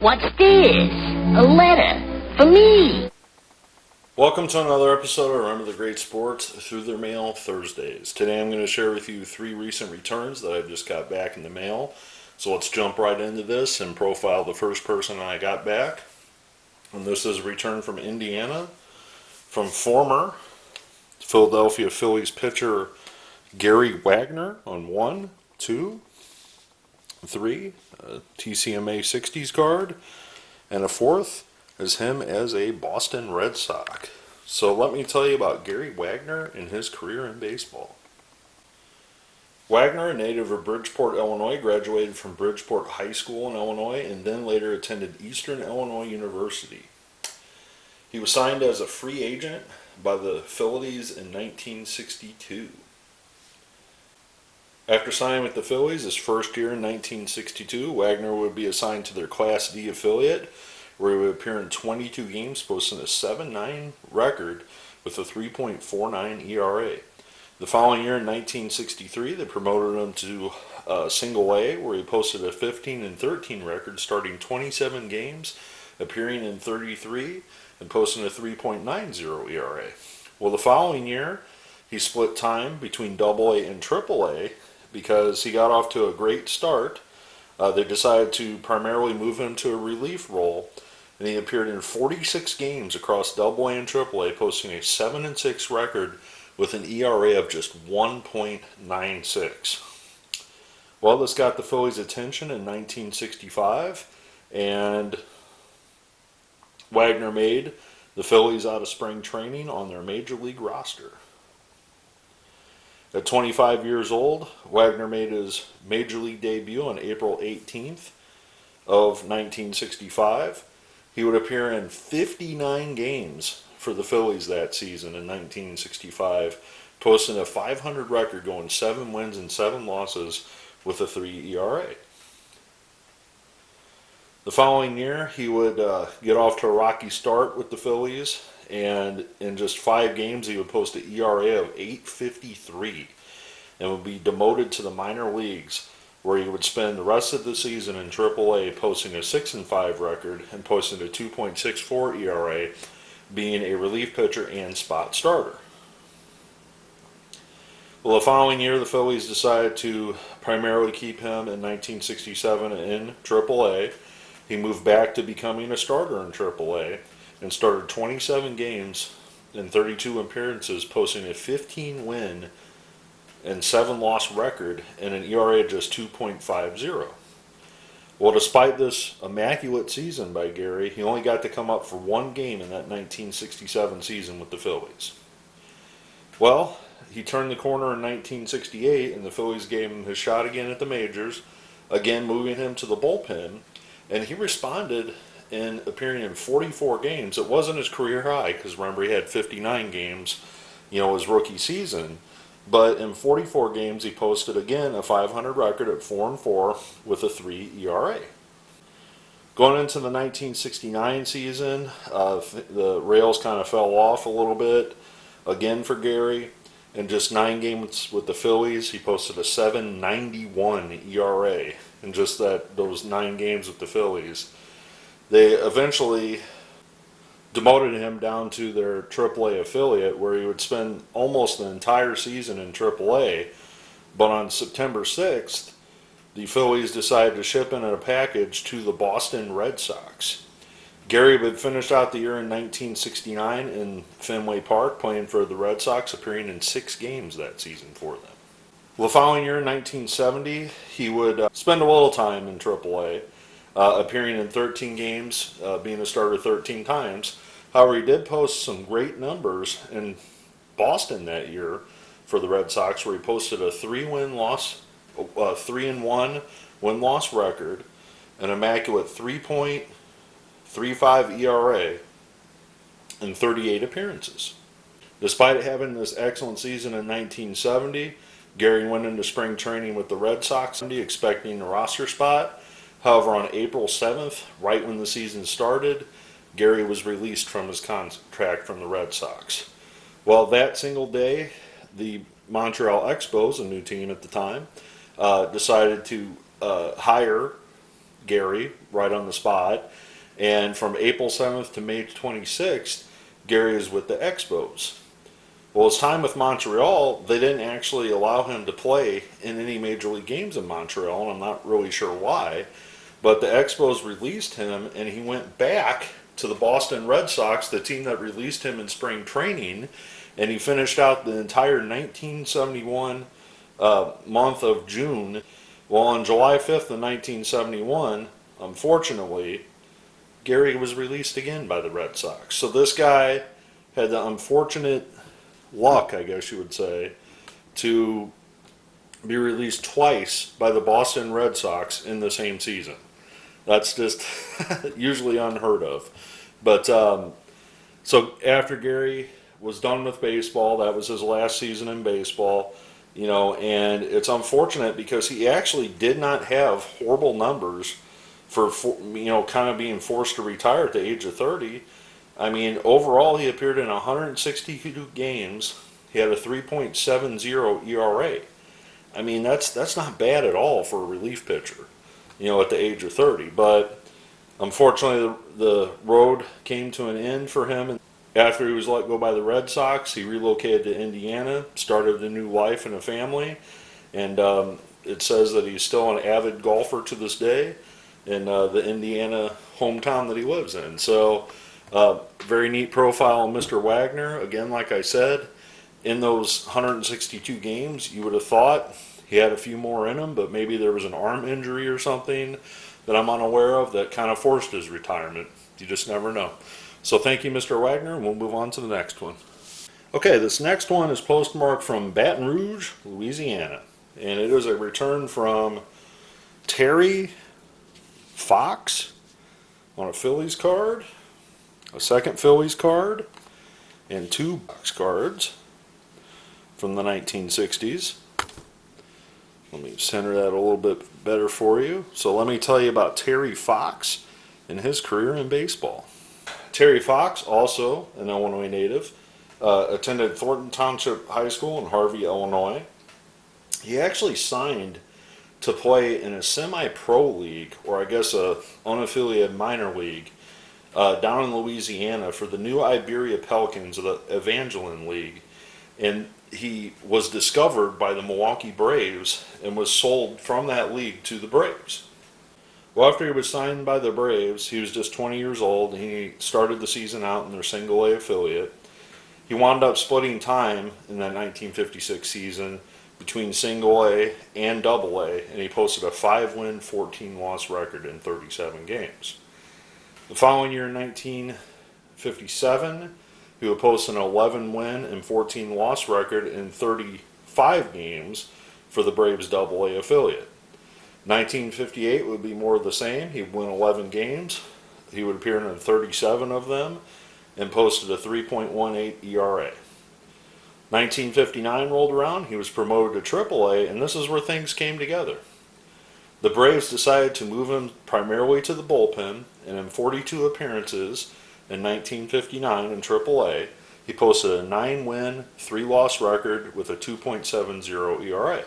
What's this? A letter for me. Welcome to another episode of Remember the Great Sports Through Their Mail Thursdays. Today I'm going to share with you 3 recent returns that I just got back in the mail. So let's jump right into this and profile the first person I got back. And this is a return from Indiana from former Philadelphia Phillies pitcher Gary Wagner on 1, 2, 3, a TCMA 60s card, and a 4th is him as a Boston Red Sox. So let me tell you about Gary Wagner and his career in baseball. Wagner, a native of Bridgeport, Illinois, graduated from Bridgeport High School in Illinois and then later attended Eastern Illinois University. He was signed as a free agent by the Phillies in 1962. After signing with the Phillies his first year in 1962, Wagner would be assigned to their Class D affiliate, where he would appear in 22 games, posting a 7.9 record with a 3.49 ERA. The following year in 1963, they promoted him to Single A, where he posted a 15-13 record, starting 27 games, appearing in 33, and posting a 3.90 ERA. Well, the following year, he split time between Double A and Triple A because he got off to a great start. They decided to primarily move him to a relief role, and he appeared in 46 games across Double A and Triple A, posting a 7-6 record with an ERA of just 1.96. Well, this got the Phillies' attention in 1965, and Wagner made the Phillies out of spring training on their major league roster. At 25 years old, Wagner made his major league debut on April 18th of 1965. He would appear in 59 games for the Phillies that season in 1965, posting a 500 record, going 7 wins and 7 losses with a 3 ERA. The following year, he would get off to a rocky start with the Phillies, and in just 5 games, he would post an ERA of 8.53 and would be demoted to the minor leagues, where he would spend the rest of the season in AAA, posting a 6-5 record and posting a 2.64 ERA, being a relief pitcher and spot starter. Well, the following year, the Phillies decided to primarily keep him in 1967 in AAA. He moved back to becoming a starter in AAA and started 27 games and 32 appearances, posting a 15-win and 7-loss record and an ERA of just 2.50. Well, despite this immaculate season by Gary, he only got to come up for 1 game in that 1967 season with the Phillies. Well, he turned the corner in 1968, and the Phillies gave him his shot again at the majors, again moving him to the bullpen, and he responded in appearing in 44 games. It wasn't his career high, because remember, he had 59 games, his rookie season. But in 44 games, he posted again a 500 record at 4-4 with a 3 ERA. Going into the 1969 season, the rails kind of fell off a little bit again for Gary. In just 9 games with the Phillies, he posted a 7.91 ERA in just those 9 games with the Phillies. They eventually demoted him down to their AAA affiliate, where he would spend almost the entire season in AAA. But on September 6th, the Phillies decided to ship in a package to the Boston Red Sox. Gary would finish out the year in 1969 in Fenway Park, playing for the Red Sox, appearing in 6 games that season for them. Well, the following year in 1970, he would spend a little time in AAA, appearing in 13 games, being a starter 13 times. However, he did post some great numbers in Boston that year for the Red Sox, where he posted a 3-1 win-loss record, an immaculate 3.35 ERA, and 38 appearances. Despite having this excellent season in 1970, Gary went into spring training with the Red Sox, expecting a roster spot. However, on April 7th, right when the season started, Gary was released from his contract from the Red Sox. Well, that single day, the Montreal Expos, a new team at the time, decided to hire Gary right on the spot. And from April 7th to May 26th, Gary is with the Expos. Well, his time with Montreal, they didn't actually allow him to play in any major league games in Montreal, and I'm not really sure why. But the Expos released him, and he went back to the Boston Red Sox, the team that released him in spring training, and he finished out the entire 1971 month of June. Well, on July 5th of 1971, unfortunately, Gary was released again by the Red Sox. So this guy had the unfortunate luck, I guess you would say, to be released twice by the Boston Red Sox in the same season. That's just usually unheard of. But so after Gary was done with baseball, that was his last season in baseball, and it's unfortunate because he actually did not have horrible numbers for kind of being forced to retire at the age of 30. I mean, overall, he appeared in 162 games. He had a 3.70 ERA. I mean, that's not bad at all for a relief pitcher, at the age of 30. But unfortunately, the road came to an end for him. And after he was let go by the Red Sox, he relocated to Indiana, started a new life and a family. And it says that he's still an avid golfer to this day in the Indiana hometown that he lives in. So, very neat profile on Mr. Wagner. Again, like I said, in those 162 games, you would have thought he had a few more in him, but maybe there was an arm injury or something that I'm unaware of that kind of forced his retirement. You just never know. So thank you, Mr. Wagner, and we'll move on to the next one. Okay, this next one is postmarked from Baton Rouge, Louisiana, and it is a return from Terry Fox on a Phillies card, a second Phillies card, and two box cards from the 1960s. Let me center that a little bit better for you. So let me tell you about Terry Fox and his career in baseball. Terry Fox, also an Illinois native, attended Thornton Township High School in Harvey, Illinois. He actually signed to play in a semi-pro league, or I guess a unaffiliated minor league, down in Louisiana for the New Iberia Pelicans of the Evangeline League. And he was discovered by the Milwaukee Braves and was sold from that league to the Braves. Well, after he was signed by the Braves, he was just 20 years old, and he started the season out in their single A affiliate. He wound up splitting time in that 1956 season between single A and double A, and he posted a 5-win, 14-loss record in 37 games. The following year, in 1957, he would post an 11-win and 14-loss record in 35 games for the Braves double A affiliate. 1958 would be more of the same. He would win 11 games. He would appear in 37 of them and posted a 3.18 ERA. 1959 rolled around, he was promoted to AAA, and this is where things came together. The Braves decided to move him primarily to the bullpen, and in 42 appearances in 1959 in AAA, he posted a 9-win, 3-loss record with a 2.70 ERA.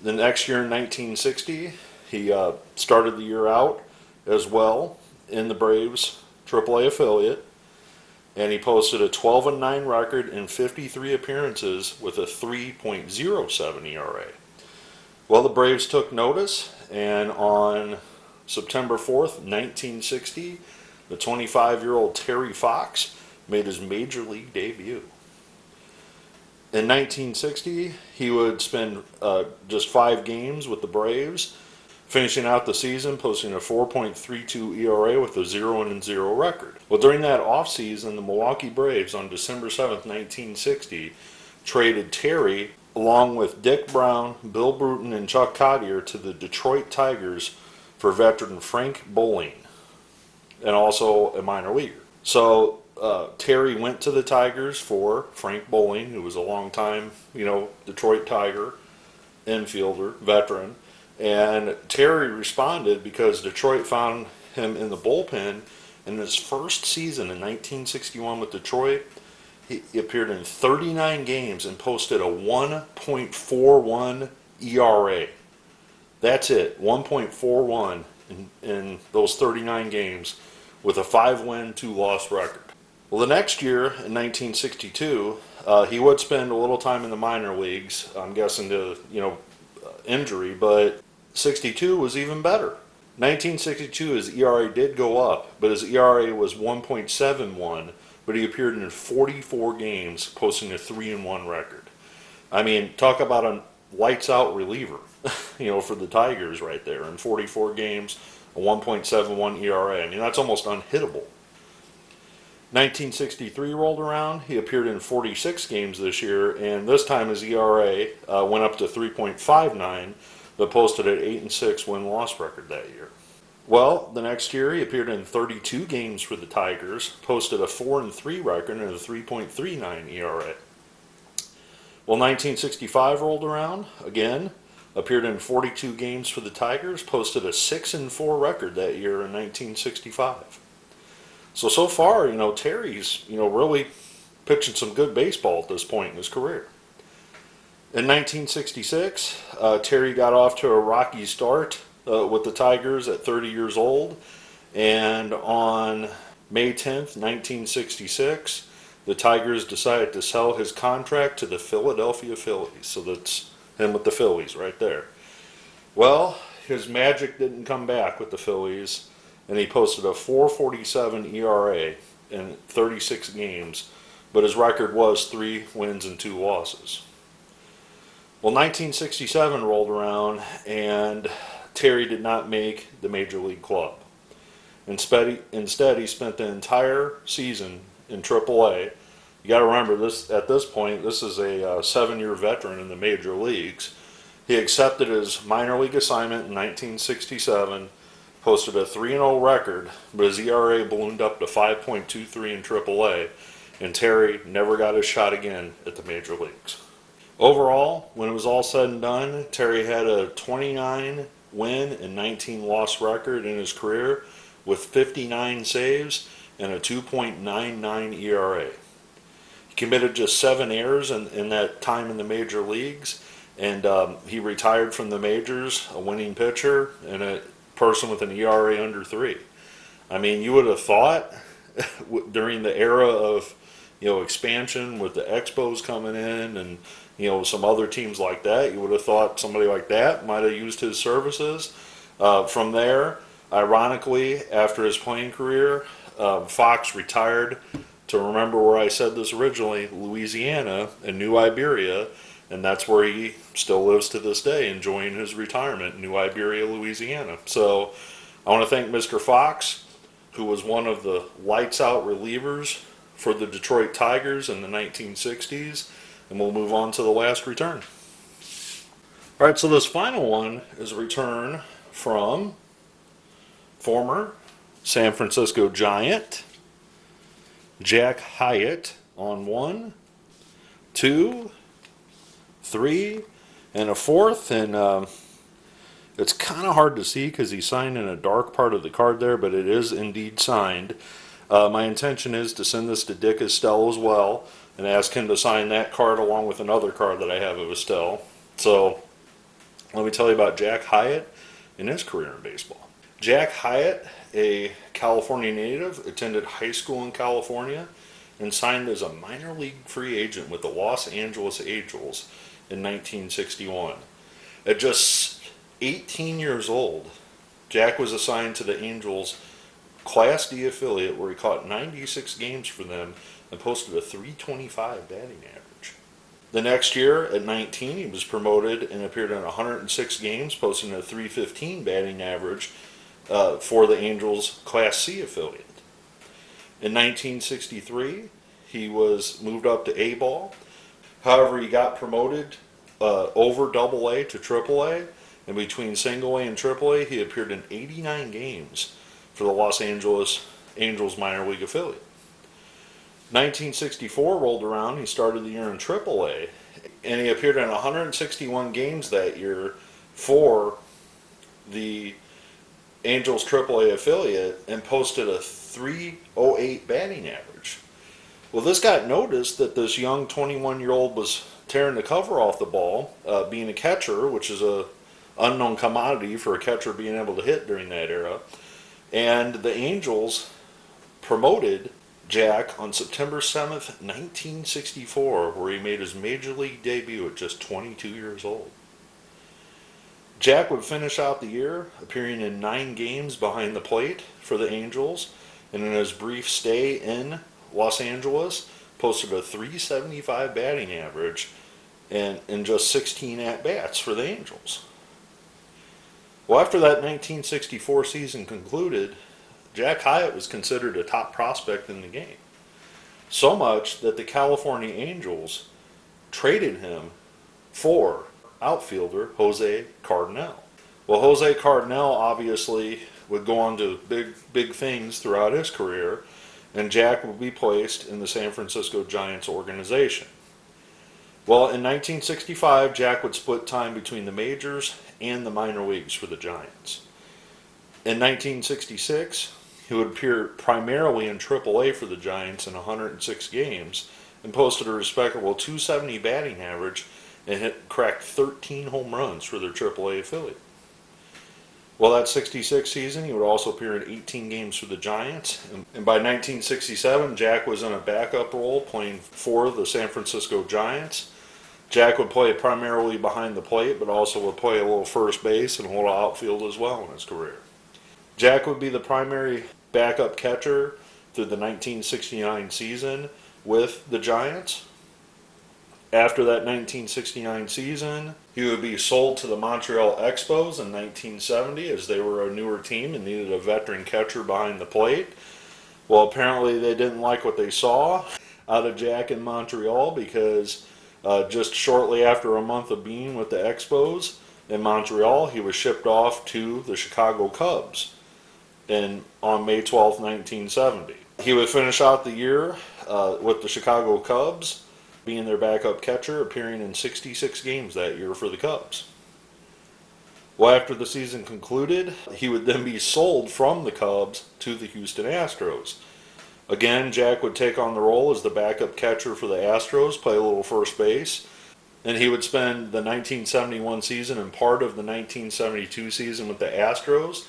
The next year in 1960, he started the year out as well in the Braves AAA affiliate, and he posted a 12-9 record in 53 appearances with a 3.07 ERA. Well, the Braves took notice, and on September 4th, 1960, the 25-year-old Terry Fox made his major league debut. In 1960, he would spend just 5 games with the Braves, finishing out the season posting a 4.32 ERA with a 0-0 record. Well, during that offseason, the Milwaukee Braves on December 7th, 1960, traded Terry along with Dick Brown, Bill Bruton, and Chuck Cottier to the Detroit Tigers for veteran Frank Bowling, and also a minor leaguer. So Terry went to the Tigers for Frank Bowling, who was a long-time, Detroit Tiger infielder, veteran. And Terry responded because Detroit found him in the bullpen. In his first season in 1961 with Detroit, he appeared in 39 games and posted a 1.41 ERA. That's it, 1.41 in those 39 games with a 5-win, 2-loss record. Well, the next year, in 1962, he would spend a little time in the minor leagues, I'm guessing to, injury, but 62 was even better. 1962, his ERA did go up, but his ERA was 1.71, but he appeared in 44 games, posting a 3-1 record. I mean, talk about a lights out reliever, for the Tigers right there. In 44 games, a 1.71 ERA. I mean, that's almost unhittable. 1963 rolled around. He appeared in 46 games this year, and this time his ERA went up to 3.59, but posted an 8-6 win-loss record that year. Well, the next year he appeared in 32 games for the Tigers, posted a 4-3 record and a 3.39 ERA. Well, 1965 rolled around again. Appeared in 42 games for the Tigers, posted a 6-4 record that year in 1965. So far, Terry's, really pitching some good baseball at this point in his career. In 1966, Terry got off to a rocky start with the Tigers at 30 years old. And on May 10th, 1966, the Tigers decided to sell his contract to the Philadelphia Phillies. So that's him with the Phillies right there. Well, his magic didn't come back with the Phillies, and he posted a 4.47 ERA in 36 games, but his record was 3 wins and 2 losses. Well, 1967 rolled around, and Terry did not make the Major League club. Instead, he spent the entire season in AAA. You got to remember this. At this point, this is a 7-year veteran in the major leagues. He accepted his minor league assignment in 1967, posted a 3-0 record, but his ERA ballooned up to 5.23 in AAA, and Terry never got his shot again at the major leagues. Overall, when it was all said and done, Terry had a 29 win and 19 loss record in his career with 59 saves and a 2.99 ERA. He committed just 7 errors in that time in the major leagues, and he retired from the majors a winning pitcher and a person with an ERA under 3. I mean, you would have thought during the era of expansion with the Expos coming in and some other teams like that, you would have thought somebody like that might have used his services. From there, ironically, after his playing career, Fox retired to, remember where I said this originally, Louisiana and New Iberia, and that's where he still lives to this day, enjoying his retirement in New Iberia, Louisiana. So I want to thank Mr. Fox, who was one of the lights-out relievers for the Detroit Tigers in the 1960s, and we'll move on to the last return. All right, so this final one is a return from former San Francisco Giant Jack Hiatt on 1, 2, 3, and a 4th, and it's kind of hard to see because he's signed in a dark part of the card there, but it is indeed signed. My intention is to send this to Dick Estelle as well and ask him to sign that card along with another card that I have of Estelle. So let me tell you about Jack Hiatt and his career in baseball. Jack Hiatt, a California native, attended high school in California and signed as a minor league free agent with the Los Angeles Angels in 1961. At just 18 years old, Jack was assigned to the Angels' Class D affiliate, where he caught 96 games for them and posted a .325 batting average. The next year, at 19, he was promoted and appeared in 106 games, posting a .315 batting average for the Angels' Class C affiliate. In 1963, he was moved up to A-ball. However, he got promoted over AA to AAA, and between single A and AAA, he appeared in 89 games for the Los Angeles Angels minor league affiliate. 1964 rolled around. He started the year in AAA, and he appeared in 161 games that year for the Angels AAA affiliate and posted a .308 batting average. Well, this got noticed that this young 21-year-old was tearing the cover off the ball, being a catcher, which is a unknown commodity for a catcher being able to hit during that era. And the Angels promoted Jack on September 7th, 1964, where he made his major league debut at just 22 years old. Jack would finish out the year appearing in 9 games behind the plate for the Angels, and in his brief stay in Los Angeles, posted a .375 batting average and in just 16 at-bats for the Angels. Well, after that 1964 season concluded, Jack Hiatt was considered a top prospect in the game. So much that the California Angels traded him for outfielder Jose Cardinal. Well, Jose Cardinal obviously would go on to big things throughout his career, and Jack would be placed in the San Francisco Giants organization. Well, in 1965, Jack would split time between the majors and the minor leagues for the Giants. In 1966, he would appear primarily in AAA for the Giants in 106 games and posted a respectable .270 batting average and cracked 13 home runs for their AAA affiliate. Well, that 66 season, he would also appear in 18 games for the Giants. And by 1967, Jack was in a backup role playing for the San Francisco Giants. Jack would play primarily behind the plate, but also would play a little first base and a little outfield as well in his career. Jack would be the primary backup catcher through the 1969 season with the Giants. After that 1969 season, he would be sold to the Montreal Expos in 1970 as they were a newer team and needed a veteran catcher behind the plate. Well, apparently they didn't like what they saw out of Jack in Montreal because just shortly after a month of being with the Expos in Montreal, he was shipped off to the Chicago Cubs on May 12, 1970. He would finish out the year with the Chicago Cubs, being their backup catcher, appearing in 66 games that year for the Cubs. Well, after the season concluded, he would then be sold from the Cubs to the Houston Astros. Again, Jack would take on the role as the backup catcher for the Astros, play a little first base, and he would spend the 1971 season and part of the 1972 season with the Astros,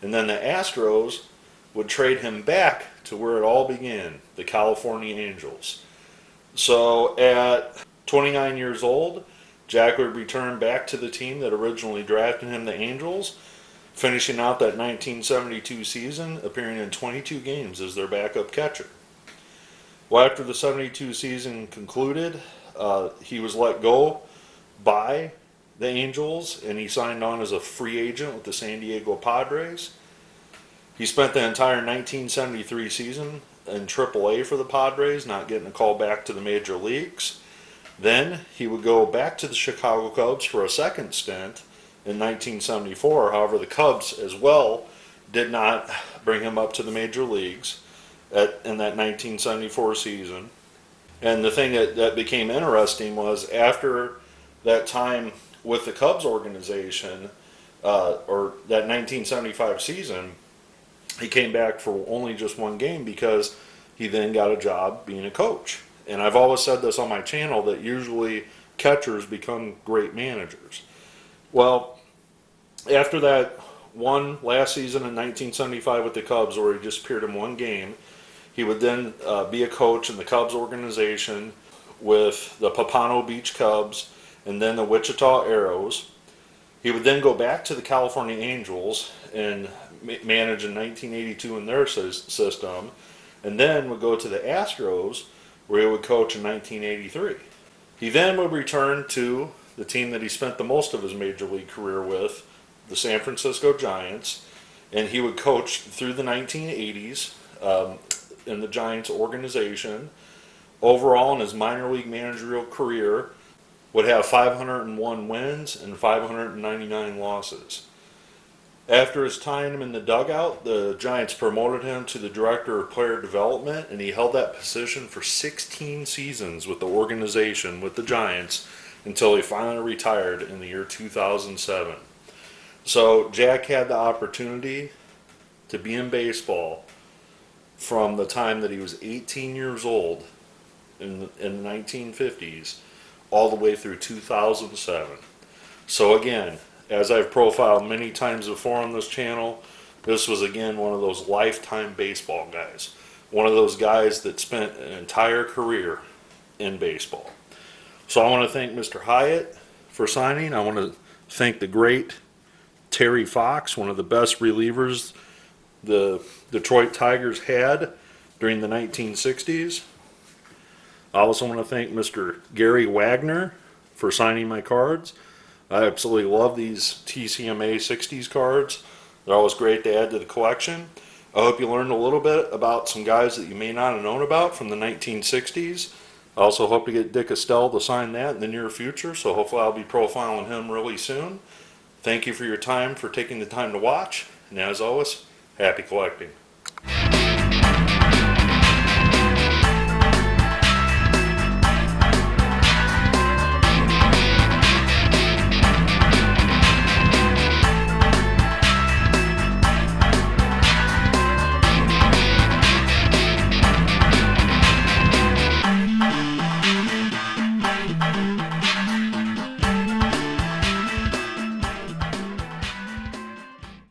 and then the Astros would trade him back to where it all began, the California Angels. So at 29 years old, Jack would return back to the team that originally drafted him, the Angels, finishing out that 1972 season, appearing in 22 games as their backup catcher. Well, after the 72 season concluded, he was let go by the Angels, and he signed on as a free agent with the San Diego Padres. He spent the entire 1973 season in AAA for the Padres, not getting a call back to the major leagues. Then he would go back to the Chicago Cubs for a second stint in 1974. However, the Cubs as well did not bring him up to the major leagues in that 1974 season. And the thing that became interesting was after that time with the Cubs organization, or that 1975 season, he came back for only just one game because he then got a job being a coach. And I've always said this on my channel that usually catchers become great managers. Well, after that one last season in 1975 with the Cubs where he just appeared in one game, he would then be a coach in the Cubs organization with the Pompano Beach Cubs and then the Wichita Arrows. He would then go back to the California Angels and manage in 1982 in their system, and then would go to the Astros where he would coach in 1983. He then would return to the team that he spent the most of his major league career with, the San Francisco Giants, and he would coach through the 1980s in the Giants organization. Overall, in his minor league managerial career, would have 501 wins and 599 losses. After his time in the dugout, the Giants promoted him to the Director of Player Development, and he held that position for 16 seasons with the organization, with the Giants, until he finally retired in the year 2007. So Jack had the opportunity to be in baseball from the time that he was 18 years old in the 1950s all the way through 2007. So again, as I've profiled many times before on this channel, this was again one of those lifetime baseball guys. One of those guys that spent an entire career in baseball. So I want to thank Mr. Hiatt for signing. I want to thank the great Terry Fox, one of the best relievers the Detroit Tigers had during the 1960s. I also want to thank Mr. Gary Wagner for signing my cards. I absolutely love these TCMA 60s cards. They're always great to add to the collection. I hope you learned a little bit about some guys that you may not have known about from the 1960s. I also hope to get Dick Estelle to sign that in the near future, so hopefully I'll be profiling him really soon. Thank you for your time, for taking the time to watch, and as always, happy collecting.